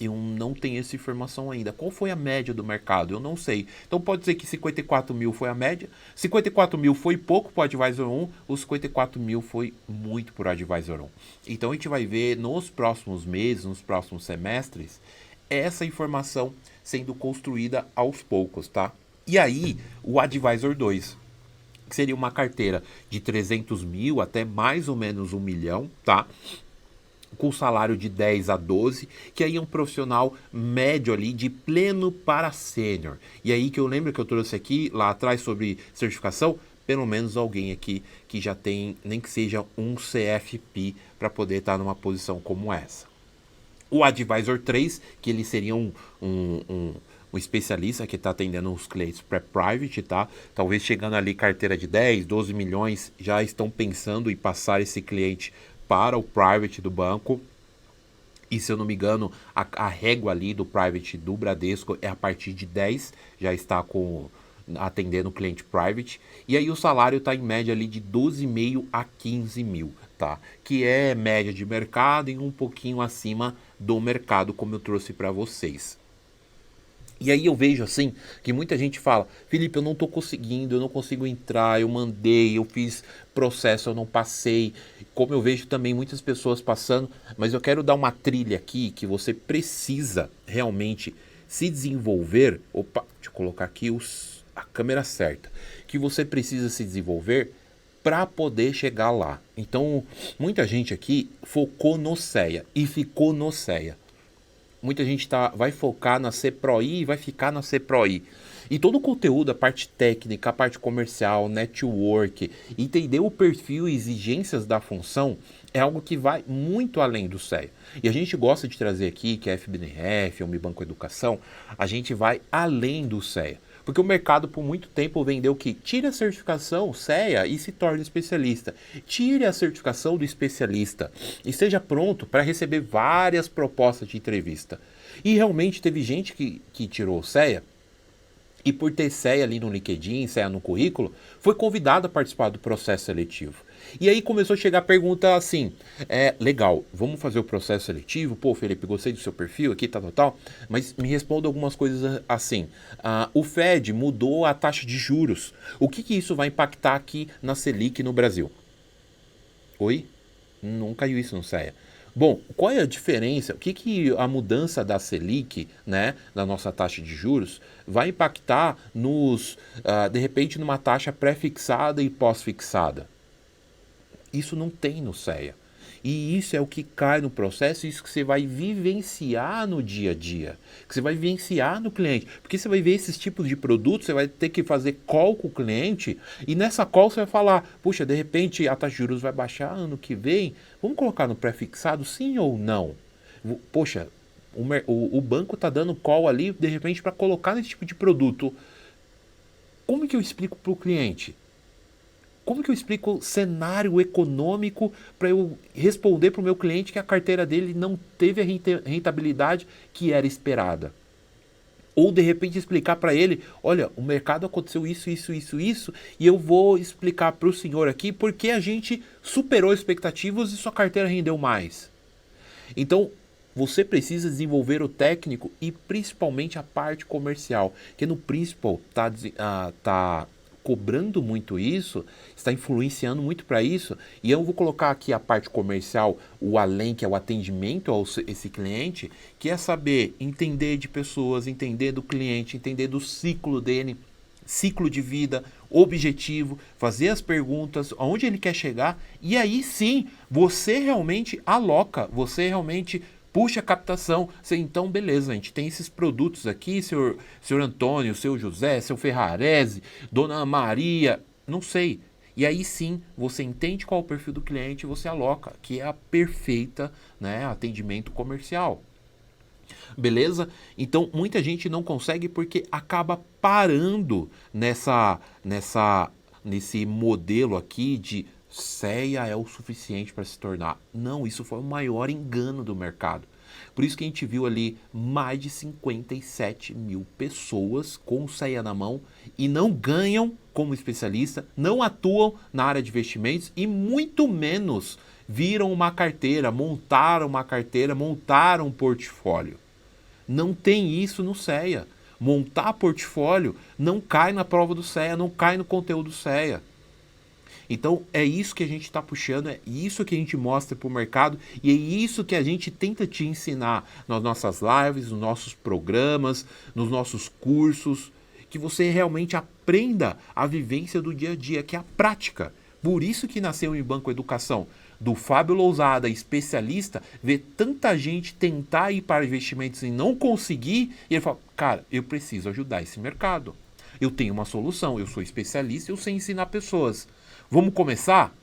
Eu não tenho essa informação ainda. Qual foi a média do mercado? Eu não sei. Então pode ser que 54 mil foi a média. 54 mil foi pouco para o Advisor 1. Os 54 mil foi muito para o Advisor 1. Então a gente vai ver nos próximos meses, nos próximos semestres, essa informação sendo construída aos poucos, tá? E aí, o Advisor 2, que seria uma carteira de 300 mil até mais ou menos 1 milhão, tá? Com salário de 10 a 12, que aí é um profissional médio ali de pleno para sênior. E aí que eu lembro que eu trouxe aqui, lá atrás, sobre certificação, pelo menos alguém aqui que já tem, nem que seja um CFP, para poder estar numa posição como essa. O Advisor 3, que ele seria um especialista que está atendendo os clientes pré-private, tá? Talvez chegando ali carteira de 10, 12 milhões, já estão pensando em passar esse cliente para o private do banco. E se eu não me engano, a régua ali do private do Bradesco é a partir de 10, já está atendendo o cliente private. E aí o salário está em média ali de 12,5 a 15 mil, tá? Que é média de mercado e um pouquinho acima do mercado, como eu trouxe para vocês. E aí eu vejo assim, que muita gente fala, Felipe, eu não tô conseguindo, eu não consigo entrar, eu mandei, eu fiz processo, eu não passei. Como eu vejo também muitas pessoas passando, mas eu quero dar uma trilha aqui que você precisa realmente se desenvolver. Opa, deixa eu colocar aqui a câmera certa. Que você precisa se desenvolver para poder chegar lá. Então, muita gente aqui focou no CEA e ficou no CEA. Muita gente vai focar na CPROI e vai ficar na CPROI. E todo o conteúdo, a parte técnica, a parte comercial, network, entender o perfil e exigências da função é algo que vai muito além do CEA. E a gente gosta de trazer aqui, que é a FBNF, a Unibanco Educação, a gente vai além do CEA. Porque o mercado por muito tempo vendeu que tire a certificação CEA e se torne especialista. Tire a certificação do especialista e esteja pronto para receber várias propostas de entrevista. E realmente teve gente que tirou o CEA e por ter CEA ali no LinkedIn, CEA no currículo, foi convidado a participar do processo seletivo. E aí começou a chegar a pergunta assim, legal, vamos fazer o processo seletivo? Pô, Felipe, gostei do seu perfil aqui, tal, mas me responda algumas coisas assim. O Fed mudou a taxa de juros. O que isso vai impactar aqui na Selic no Brasil? Oi? Não caiu isso no CEA. Bom, qual é a diferença? O que a mudança da Selic, né, da nossa taxa de juros, vai impactar de repente, numa taxa pré-fixada e pós-fixada? Isso não tem no CEA. E isso é o que cai no processo, isso que você vai vivenciar no dia a dia, que você vai vivenciar no cliente. Porque você vai ver esses tipos de produtos, você vai ter que fazer call com o cliente, e nessa call você vai falar, puxa, de repente a taxa de juros vai baixar ano que vem, vamos colocar no pré-fixado, sim ou não? Poxa, o banco está dando call ali, de repente, para colocar nesse tipo de produto. Como que eu explico para o cliente? Como que eu explico o cenário econômico para eu responder para o meu cliente que a carteira dele não teve a rentabilidade que era esperada? Ou de repente explicar para ele, olha, o mercado aconteceu isso, isso, isso, isso, e eu vou explicar para o senhor aqui porque a gente superou expectativas e sua carteira rendeu mais. Então, você precisa desenvolver o técnico e principalmente a parte comercial, que no principal tá cobrando muito isso, está influenciando muito para isso, e eu vou colocar aqui a parte comercial, o além, que é o atendimento a esse cliente, que é saber entender de pessoas, entender do cliente, entender do ciclo dele, ciclo de vida, objetivo, fazer as perguntas, aonde ele quer chegar, e aí sim, você realmente aloca, você realmente puxa a captação. Você, então, beleza, a gente tem esses produtos aqui, senhor Antônio, seu José, seu Ferrarese, Dona Maria, não sei. E aí sim, você entende qual é o perfil do cliente e você aloca, que é a perfeita, né, atendimento comercial. Beleza? Então muita gente não consegue porque acaba parando nesse modelo aqui de CEA é o suficiente para se tornar. Não, isso foi o maior engano do mercado. Por isso que a gente viu ali mais de 57 mil pessoas com o CEA na mão e não ganham como especialista, não atuam na área de investimentos e muito menos viram uma carteira, montaram um portfólio. Não tem isso no CEA. Montar portfólio não cai na prova do CEA, não cai no conteúdo do CEA. Então é isso que a gente está puxando, é isso que a gente mostra para o mercado e é isso que a gente tenta te ensinar nas nossas lives, nos nossos programas, nos nossos cursos, que você realmente aprenda a vivência do dia a dia, que é a prática. Por isso que nasceu o Banco Educação. Do Fábio Lousada, especialista, ver tanta gente tentar ir para investimentos e não conseguir, e ele fala, cara, eu preciso ajudar esse mercado. Eu tenho uma solução, eu sou especialista, eu sei ensinar pessoas. Vamos começar?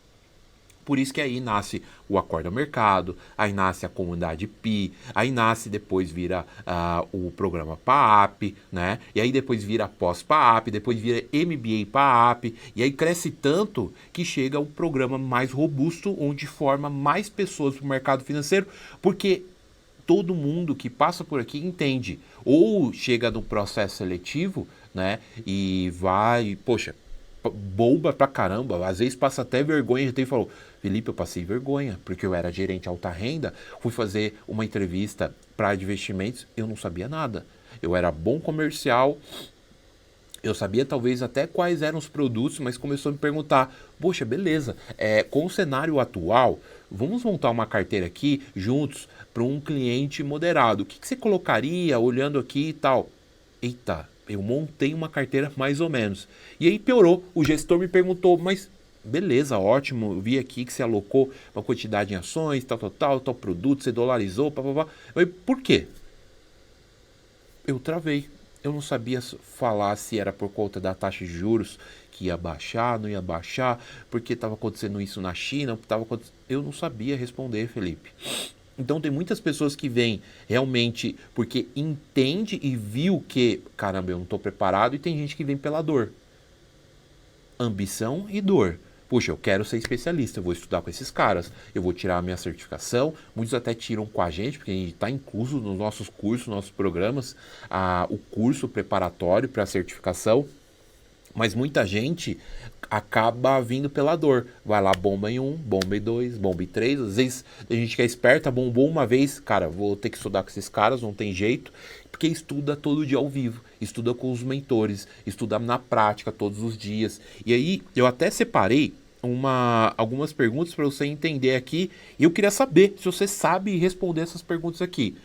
Por isso que aí nasce o Acorda Mercado, aí nasce a comunidade PI, aí nasce, depois vira o programa PAAP, né? E aí depois vira pós-PAAP, depois vira MBA PAAP, e aí cresce tanto que chega o programa mais robusto, onde forma mais pessoas para o mercado financeiro, porque todo mundo que passa por aqui entende. Ou chega no processo seletivo, né? E vai, poxa, bomba pra caramba, às vezes passa até vergonha, e falou, Felipe, eu passei vergonha, porque eu era gerente alta renda, fui fazer uma entrevista para investimentos, eu não sabia nada. Eu era bom comercial, eu sabia talvez até quais eram os produtos, mas começou a me perguntar, poxa, beleza, com o cenário atual, vamos montar uma carteira aqui juntos para um cliente moderado. O que você colocaria olhando aqui e tal? Eita, eu montei uma carteira mais ou menos. E aí piorou. O gestor me perguntou, mas beleza, ótimo, eu vi aqui que você alocou uma quantidade em ações, tal produto, você dolarizou, papapá. Eu falei, por quê? Eu travei. Eu não sabia falar se era por conta da taxa de juros que ia baixar, não ia baixar, porque estava acontecendo isso na China, eu não sabia responder, Felipe. Então tem muitas pessoas que vêm realmente porque entende e viu que, caramba, eu não estou preparado, e tem gente que vem pela dor. Ambição e dor. Puxa, eu quero ser especialista, eu vou estudar com esses caras, eu vou tirar a minha certificação, muitos até tiram com a gente, porque a gente está incluso nos nossos cursos, nos nossos programas, o curso preparatório para a certificação, mas muita gente acaba vindo pela dor. Vai lá, bomba em 1, bomba em 2, bomba em 3. Às vezes a gente que é esperta, bombou uma vez, cara, vou ter que estudar com esses caras, não tem jeito. Porque estuda todo dia ao vivo, estuda com os mentores, estuda na prática todos os dias. E aí eu até separei algumas perguntas para você entender aqui. E eu queria saber se você sabe responder essas perguntas aqui.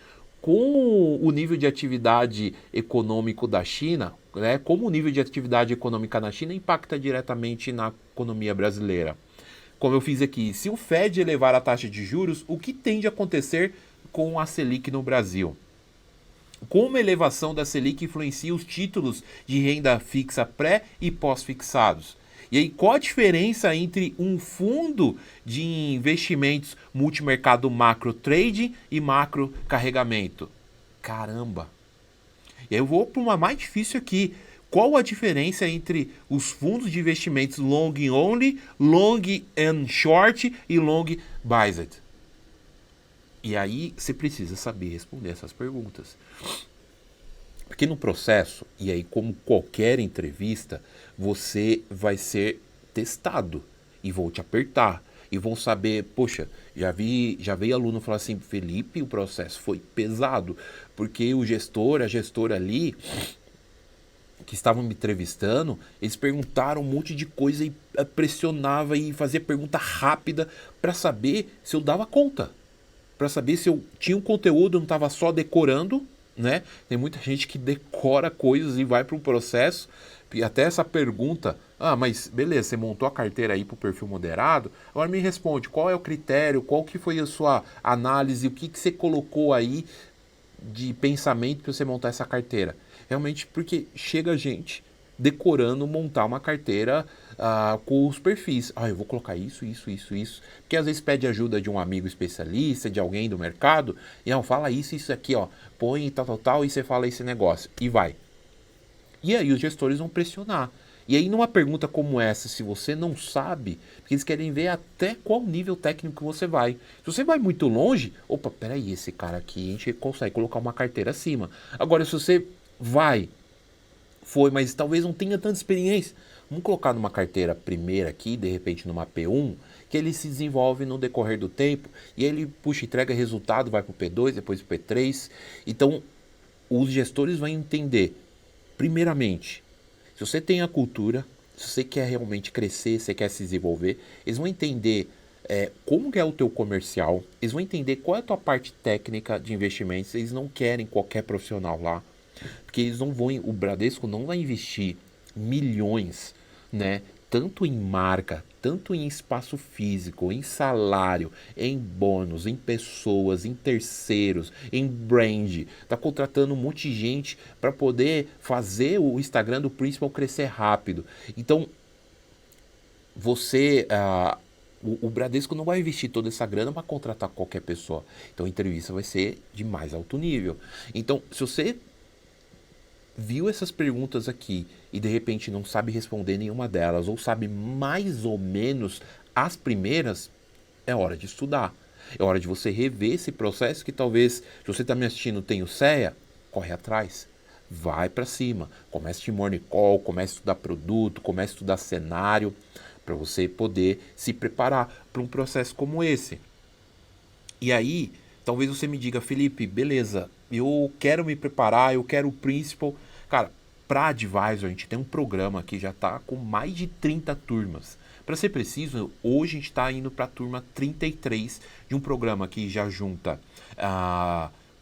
Com o nível de atividade econômico da China, né, como o nível de atividade econômica na China impacta diretamente na economia brasileira? como eu fiz aqui, se o Fed elevar a taxa de juros, o que tende a acontecer com a Selic no Brasil? Como a elevação da Selic influencia os títulos de renda fixa pré e pós-fixados? E aí, qual a diferença entre um fundo de investimentos multimercado macro trading e macro carregamento? Caramba! E aí eu vou para uma mais difícil aqui. Qual a diferença entre os fundos de investimentos long only, long and short e long biased? E aí você precisa saber responder essas perguntas. Porque no processo, e aí como qualquer entrevista, você vai ser testado e vão te apertar e vão saber, poxa, já veio aluno falar assim, Felipe, o processo foi pesado, porque o gestor, a gestora ali que estavam me entrevistando, eles perguntaram um monte de coisa e pressionava e fazia pergunta rápida para saber se eu dava conta, para saber se eu tinha um conteúdo, não estava só decorando, né? Tem muita gente que decora coisas e vai para um processo. E até essa pergunta, mas beleza, você montou a carteira aí para o perfil moderado, agora me responde, qual é o critério, qual que foi a sua análise, o que você colocou aí de pensamento para você montar essa carteira? Realmente porque chega gente decorando montar uma carteira com os perfis. Eu vou colocar isso. Porque às vezes pede ajuda de um amigo especialista, de alguém do mercado, e fala isso aqui, põe tal, e você fala esse negócio. E vai. E aí os gestores vão pressionar. E aí numa pergunta como essa, se você não sabe, porque eles querem ver até qual nível técnico que você vai. Se você vai muito longe, peraí, esse cara aqui, a gente consegue colocar uma carteira acima. Agora, se você foi, mas talvez não tenha tanta experiência, vamos colocar numa carteira primeira aqui, de repente numa P1, que ele se desenvolve no decorrer do tempo, e ele, entrega resultado, vai para o P2, depois para o P3. Então, os gestores vão entender, primeiramente, se você tem a cultura, se você quer realmente crescer, se você quer se desenvolver, eles vão entender como que é o teu comercial, eles vão entender qual é a tua parte técnica de investimentos, eles não querem qualquer profissional lá, porque eles não vão, o Bradesco não vai investir milhões, né, tanto em marca, tanto em espaço físico, em salário, em bônus, em pessoas, em terceiros, em brand. Tá contratando um monte de gente para poder fazer o Instagram do Principal crescer rápido. Então, o Bradesco não vai investir toda essa grana para contratar qualquer pessoa. Então, a entrevista vai ser de mais alto nível. Então, se você viu essas perguntas aqui e de repente não sabe responder nenhuma delas, ou sabe mais ou menos as primeiras, é hora de estudar. É hora de você rever esse processo que talvez, se você está me assistindo, tem o CEA, corre atrás. Vai para cima. Comece de morning call, comece a estudar produto, comece a estudar cenário, para você poder se preparar para um processo como esse. E aí, talvez você me diga, Felipe, beleza, eu quero me preparar, eu quero o Principal. Cara, para Advisor, a gente tem um programa que já está com mais de 30 turmas. Para ser preciso, hoje a gente está indo para a turma 33 de um programa que já junta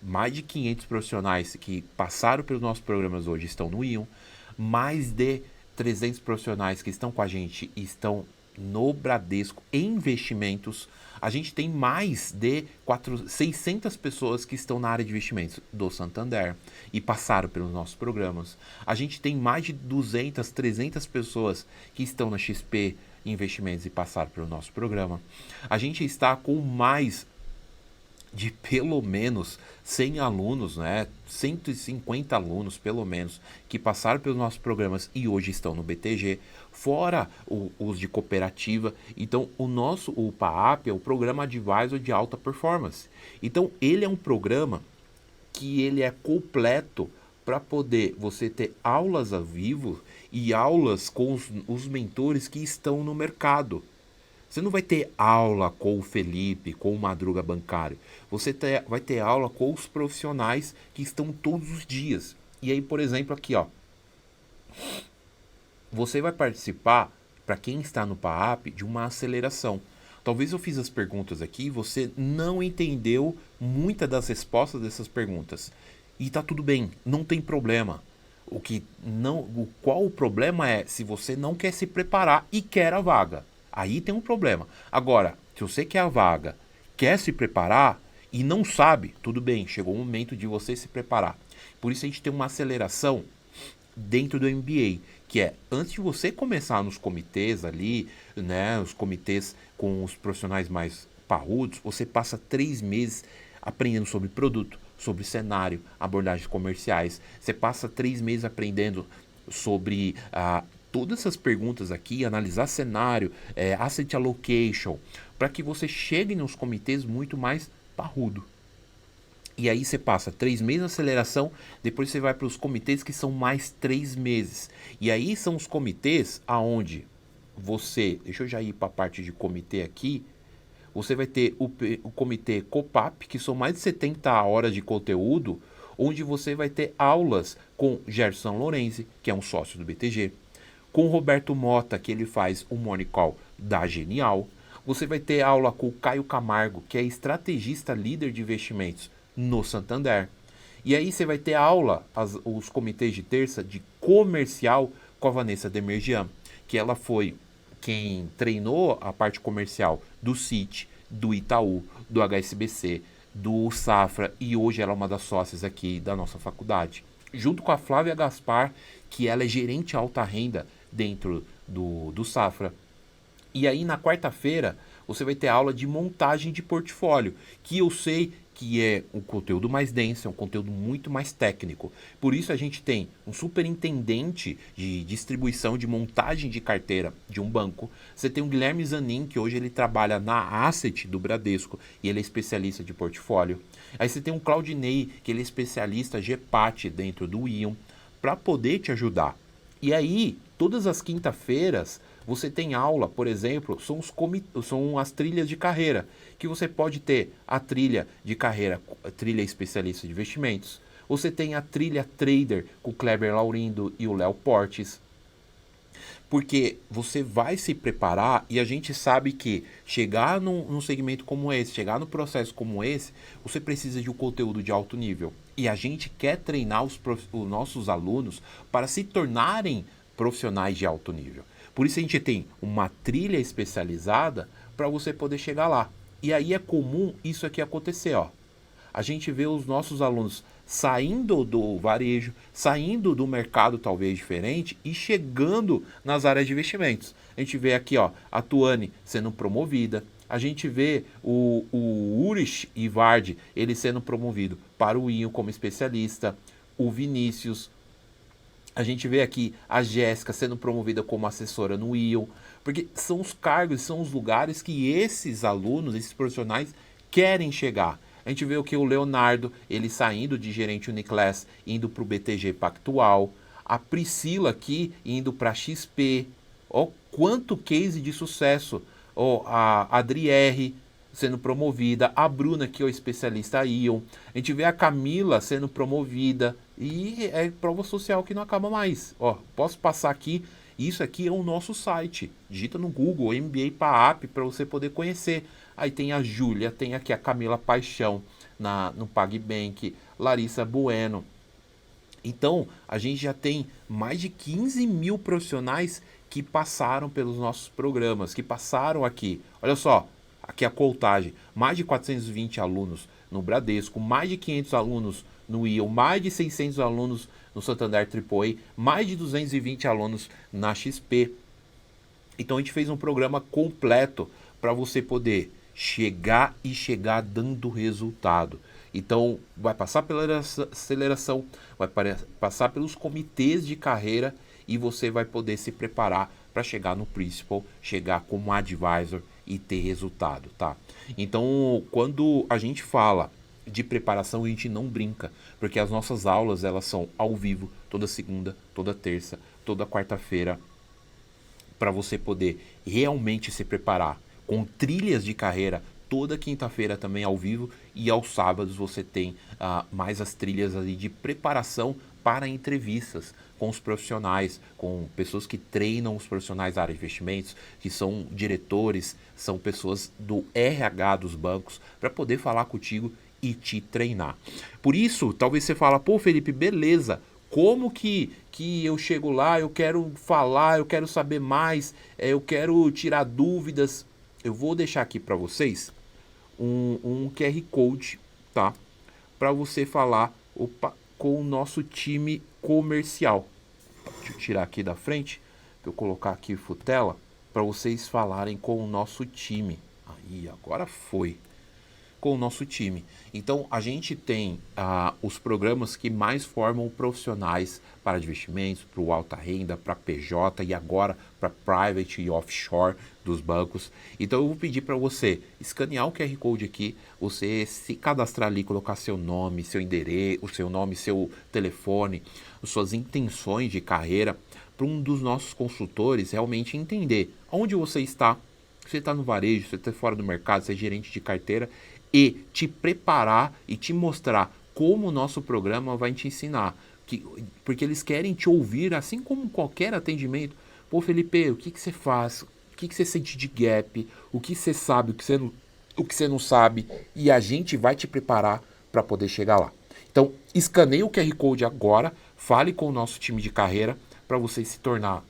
mais de 500 profissionais que passaram pelos nossos programas hoje estão no Ion, mais de 300 profissionais que estão com a gente e estão no Bradesco em investimentos. A gente tem mais de 600 pessoas que estão na área de investimentos do Santander e passaram pelos nossos programas. A gente tem mais de 200, 300 pessoas que estão na XP Investimentos e passaram pelo nosso programa. A gente está com mais de pelo menos 100 alunos, né? 150 alunos pelo menos que passaram pelos nossos programas e hoje estão no BTG, fora os de cooperativa. Então o PAAP é o Programa Advisor de Alta Performance. Então ele é um programa que ele é completo para poder você ter aulas ao vivo e aulas com os mentores que estão no mercado. Você não vai ter aula com o Felipe, com o Madruga Bancário. Você vai ter aula com os profissionais que estão todos os dias. E aí, por exemplo, aqui, você vai participar, para quem está no PAAP, de uma aceleração. Talvez eu fiz as perguntas aqui e você não entendeu muitas das respostas dessas perguntas. E tá tudo bem, não tem problema. Qual o problema é se você não quer se preparar e quer a vaga. Aí tem um problema. Agora, se você quer a vaga, quer se preparar e não sabe, tudo bem, chegou o momento de você se preparar. Por isso a gente tem uma aceleração dentro do MBA, que é antes de você começar nos comitês ali, né, os comitês com os profissionais mais parrudos, você passa 3 meses aprendendo sobre produto, sobre cenário, abordagens comerciais. Você passa 3 meses aprendendo sobre todas essas perguntas aqui, analisar cenário, asset allocation, para que você chegue nos comitês muito mais parrudo. E aí você passa 3 meses na aceleração, depois você vai para os comitês que são mais 3 meses. E aí são os comitês aonde você, deixa eu já ir para a parte de comitê aqui, você vai ter o comitê COPAP, que são mais de 70 horas de conteúdo, onde você vai ter aulas com Gerson Lorenzi, que é um sócio do BTG, com o Roberto Mota, que ele faz o Morning Call da Genial. Você vai ter aula com o Caio Camargo, que é estrategista líder de investimentos no Santander. E aí você vai ter aula, os comitês de terça, de comercial com a Vanessa Demergian, que ela foi quem treinou a parte comercial do Citi, do Itaú, do HSBC, do Safra, e hoje ela é uma das sócias aqui da nossa faculdade. Junto com a Flávia Gaspar, que ela é gerente alta renda dentro do Safra. E aí na quarta-feira você vai ter aula de montagem de portfólio, que eu sei que é um conteúdo mais denso, é um conteúdo muito mais técnico. Por isso a gente tem um superintendente de distribuição de montagem de carteira de um banco. Você tem o Guilherme Zanin, que hoje ele trabalha na Asset do Bradesco e ele é especialista de portfólio. Aí você tem o Claudinei, que ele é especialista GPAT dentro do Ion, para poder te ajudar. E aí, todas as quinta-feiras, você tem aula, por exemplo, são as trilhas de carreira, que você pode ter a trilha de carreira, a trilha especialista de investimentos. Você tem a trilha trader com o Kleber Laurindo e o Léo Portes. Porque você vai se preparar e a gente sabe que chegar num segmento como esse, chegar no processo como esse, você precisa de um conteúdo de alto nível. E a gente quer treinar os nossos alunos para se tornarem profissionais de alto nível. Por isso a gente tem uma trilha especializada para você poder chegar lá. E aí é comum isso aqui acontecer, ó. A gente vê os nossos alunos saindo do varejo, saindo do mercado talvez diferente e chegando nas áreas de investimentos. A gente vê aqui, ó, a Tuane sendo promovida. A gente vê o Urish Ivardi, ele sendo promovido para o INO como especialista. O Vinícius. A gente vê aqui a Jéssica sendo promovida como assessora no ION, porque são os cargos, são os lugares que esses alunos, esses profissionais querem chegar. A gente vê o que o Leonardo, ele saindo de gerente Uniclass, indo para o BTG Pactual. A Priscila aqui, indo para a XP. Ó, quanto case de sucesso. Ó, a Adriere sendo promovida. A Bruna, que é o especialista ION. A gente vê a Camila sendo promovida. E é prova social que não acaba mais. Ó, posso passar aqui. Isso aqui é o nosso site. Digita no Google MBA PAAP para você poder conhecer. Aí tem a Júlia, tem aqui a Camila Paixão no PagBank, Larissa Bueno. Então, a gente já tem mais de 15 mil profissionais que passaram pelos nossos programas, que passaram aqui. Olha só, aqui a contagem. Mais de 420 alunos no Bradesco, mais de 500 alunos no ION, mais de 600 alunos no Santander AAA, mais de 220 alunos na XP. Então a gente fez um programa completo para você poder chegar e chegar dando resultado. Então vai passar pela aceleração, vai passar pelos comitês de carreira e você vai poder se preparar para chegar no principal, chegar como advisor e ter resultado, tá? Então, quando a gente fala de preparação, a gente não brinca, porque as nossas aulas, elas são ao vivo, toda segunda, toda terça, toda quarta-feira, para você poder realmente se preparar com trilhas de carreira toda quinta-feira também ao vivo, e aos sábados você tem mais as trilhas ali de preparação para entrevistas com os profissionais, com pessoas que treinam os profissionais da área de investimentos, que são diretores, são pessoas do RH dos bancos, para poder falar contigo e te treinar. Por isso, talvez você fala, pô Felipe, beleza, Como que eu chego lá, eu quero falar, eu quero saber mais, eu quero tirar dúvidas. Eu vou deixar aqui para vocês um QR Code, tá? Para você falar com o nosso time comercial. Deixa eu tirar aqui da frente, para eu colocar aqui Futela, para vocês falarem com o nosso time. Aí, agora foi. Com o nosso time. Então, a gente tem os programas que mais formam profissionais para investimentos, para o alta renda, para PJ e agora para private e offshore dos bancos. Então, eu vou pedir para você escanear o QR Code aqui, você se cadastrar ali, colocar seu nome, seu endereço, seu telefone, suas intenções de carreira, para um dos nossos consultores realmente entender onde você está. Você está no varejo, você está fora do mercado, você é gerente de carteira, e te preparar e te mostrar como o nosso programa vai te ensinar. Porque eles querem te ouvir, assim como qualquer atendimento. Pô, Felipe, o que você faz? O que você sente de gap? O que você sabe? O que você não sabe? E a gente vai te preparar para poder chegar lá. Então, escaneie o QR Code agora, fale com o nosso time de carreira para você se tornar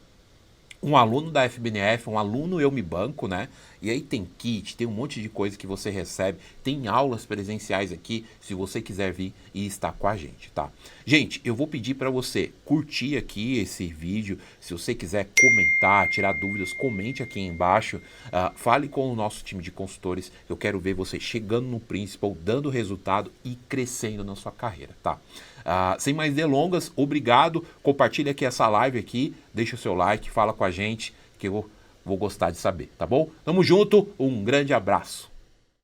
um aluno da FBNF, um aluno Eu Me Banco, né? E aí tem kit, tem um monte de coisa que você recebe, tem aulas presenciais aqui, se você quiser vir e estar com a gente, tá? Gente, eu vou pedir para você curtir aqui esse vídeo, se você quiser comentar, tirar dúvidas, comente aqui embaixo, fale com o nosso time de consultores, eu quero ver você chegando no Principal, dando resultado e crescendo na sua carreira, tá? Sem mais delongas, obrigado, compartilha aqui essa live aqui, deixa o seu like, fala com a gente, que eu vou gostar de saber, tá bom? Tamo junto, um grande abraço.